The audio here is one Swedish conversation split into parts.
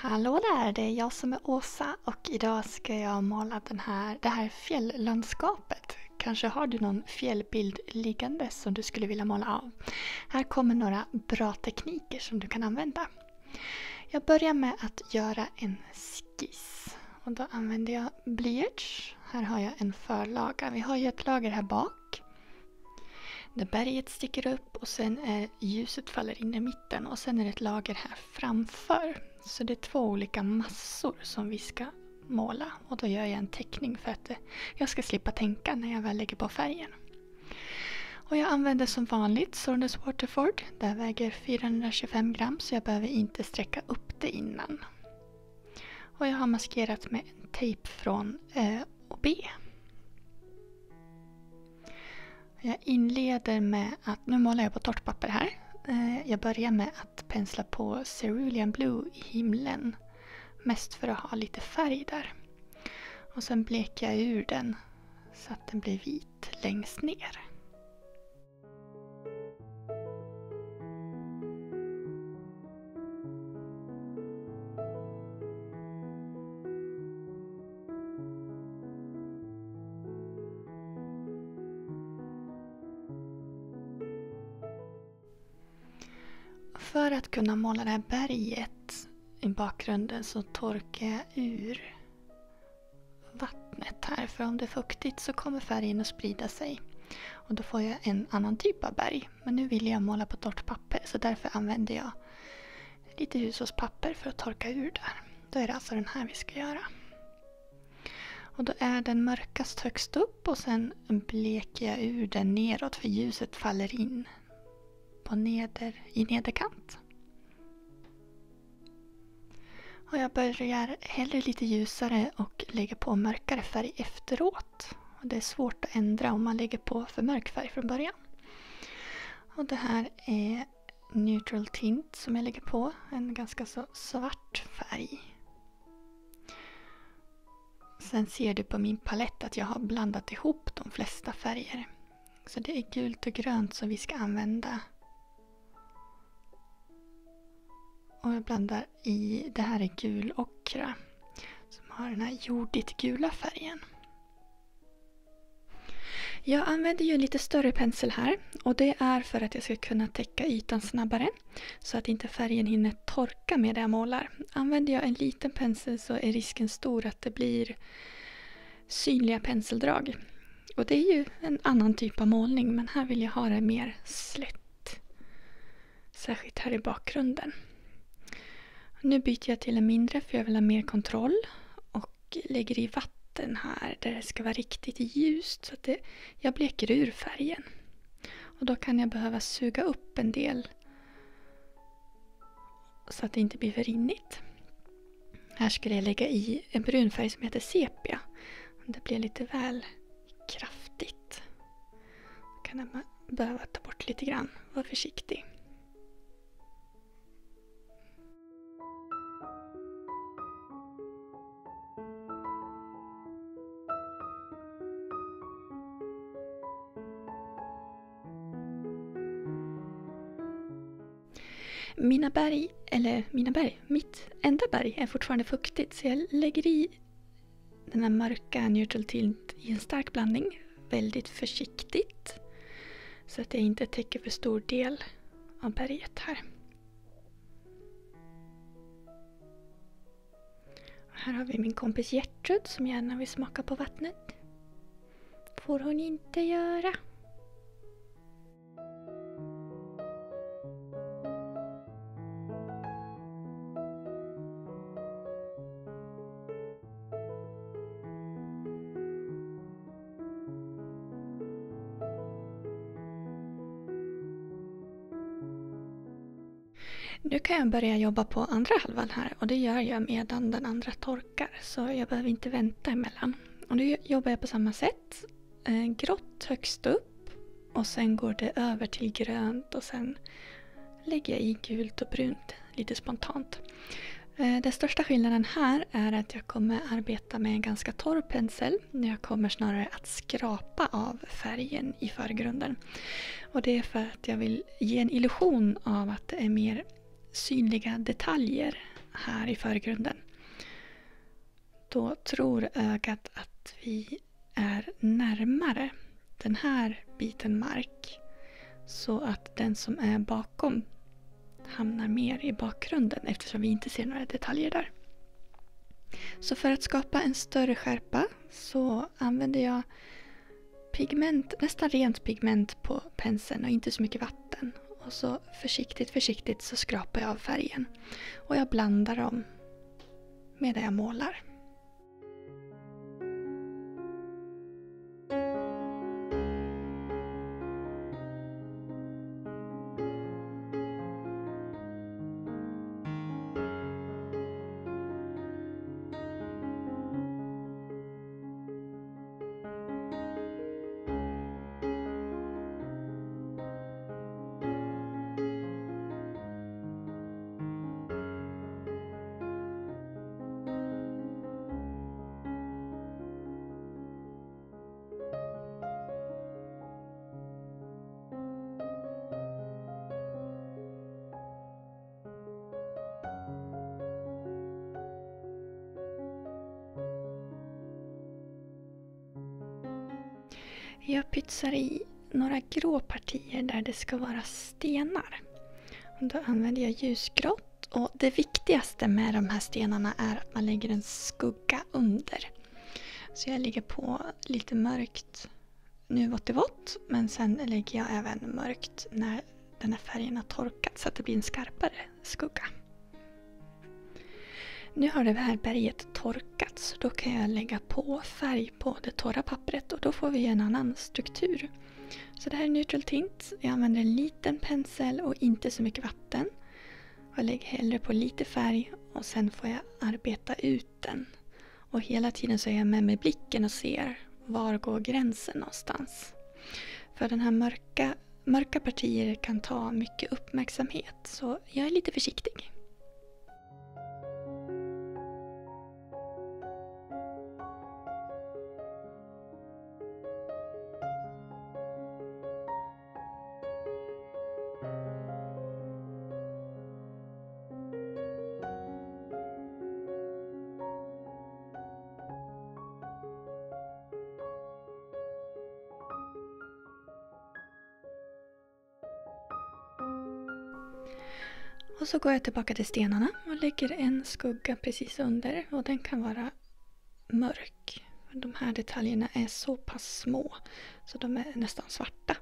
Hallå där, det är jag som är Åsa och idag ska jag måla det här fjälllandskapet. Kanske har du någon fjällbild liggande som du skulle vilja måla av. Här kommer några bra tekniker som du kan använda. Jag börjar med att göra en skiss. Och då använder jag blyerts. Här har jag en förlaga. Vi har ju ett lager här bak. Där berget sticker upp och sen är ljuset faller in i mitten. Och sen är det ett lager här framför. Så det är två olika massor som vi ska måla. Och då gör jag en teckning för att jag ska slippa tänka när jag väl lägger på färgen. Och jag använder som vanligt Soreness Waterford. Det väger 425 gram så jag behöver inte sträcka upp det innan. Och jag har maskerat med en tejp från B. Jag inleder med att, nu målar jag på torrt papper här. Jag börjar med att pensla på Cerulean Blue i himlen. Mest för att ha lite färg där. Och sen bleker jag ur den så att den blir vit längst ner. För att kunna måla det här berget i bakgrunden så torkar jag ur vattnet här. För om det är fuktigt så kommer färgen att sprida sig. Och då får jag en annan typ av berg. Men nu vill jag måla på torrt papper så därför använder jag lite hushållspapper för att torka ur där. Då är det alltså den här vi ska göra. Och då är den mörkast högst upp och sen bleker jag ur den neråt för ljuset faller in i nederkant. Och jag börjar hellre lite ljusare och lägger på mörkare färg efteråt. Och det är svårt att ändra om man lägger på för mörk färg från början. Och det här är neutral tint som jag lägger på. En ganska så svart färg. Sen ser du på min palett att jag har blandat ihop de flesta färger. Så det är gult och grönt som vi ska använda. Och jag blandar i, det här är gul ockra som har den här jordigt gula färgen. Jag använder ju en lite större pensel här och det är för att jag ska kunna täcka ytan snabbare så att inte färgen hinner torka med det jag målar. Använder jag en liten pensel så är risken stor att det blir synliga penseldrag. Och det är ju en annan typ av målning men här vill jag ha det mer slätt. Särskilt här i bakgrunden. Nu byter jag till en mindre för jag vill ha mer kontroll och lägger i vatten här där det ska vara riktigt ljust så att jag bleker ur färgen. Och då kan jag behöva suga upp en del så att det inte blir för rinnigt. Här skulle jag lägga i en brun färg som heter sepia. Det blir lite väl kraftigt. Då kan jag behöva ta bort lite grann. Var försiktig. Mitt enda berg är fortfarande fuktigt så jag lägger i den här mörka neutral tint i en stark blandning väldigt försiktigt så att jag inte täcker för stor del av berget här. Här har vi min kompis Gertrud som gärna vill smaka på vattnet. Får hon inte göra. Nu kan jag börja jobba på andra halvan här och det gör jag medan den andra torkar så jag behöver inte vänta emellan. Och nu jobbar jag på samma sätt. Grått högst upp och sen går det över till grönt och sen lägger jag i gult och brunt lite spontant. Den största skillnaden här är att jag kommer arbeta med en ganska torr pensel. Jag kommer snarare att skrapa av färgen i förgrunden. Och det är för att jag vill ge en illusion av att det är mer synliga detaljer här i förgrunden. Då tror ögat att vi är närmare den här biten mark så att den som är bakom hamnar mer i bakgrunden eftersom vi inte ser några detaljer där. Så för att skapa en större skärpa så använder jag pigment, nästan rent pigment på penseln och inte så mycket vatten. Och så försiktigt så skrapar jag av färgen. Och jag blandar dem medan jag målar. Jag pytsar i några grå partier där det ska vara stenar. Och då använder jag ljusgrått. Och det viktigaste med de här stenarna är att man lägger en skugga under. Så jag lägger på lite mörkt nu vått, men sen lägger jag även mörkt när den här färgen har torkat så att det blir en skarpare skugga. Nu har det här berget torkat så då kan jag lägga på färg på det torra pappret och då får vi en annan struktur. Så det här är neutral tint. Jag använder en liten pensel och inte så mycket vatten. Jag lägger hellre på lite färg och sen får jag arbeta ut den. Och hela tiden så är jag med blicken och ser var går gränsen någonstans. För den här mörka partier kan ta mycket uppmärksamhet så jag är lite försiktig. Och så går jag tillbaka till stenarna och lägger en skugga precis under och den kan vara mörk. De här detaljerna är så pass små så de är nästan svarta.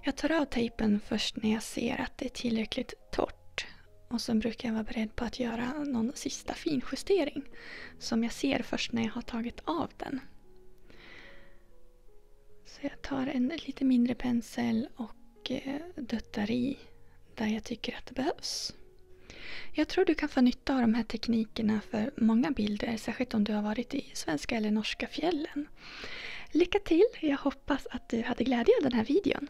Jag tar av tejpen först när jag ser att det är tillräckligt torrt. Och sen brukar jag vara beredd på att göra någon sista finjustering som jag ser först när jag har tagit av den. Så jag tar en lite mindre pensel och duttar i där jag tycker att det behövs. Jag tror du kan få nytta av de här teknikerna för många bilder, särskilt om du har varit i svenska eller norska fjällen. Lycka till! Jag hoppas att du hade glädje av den här videon.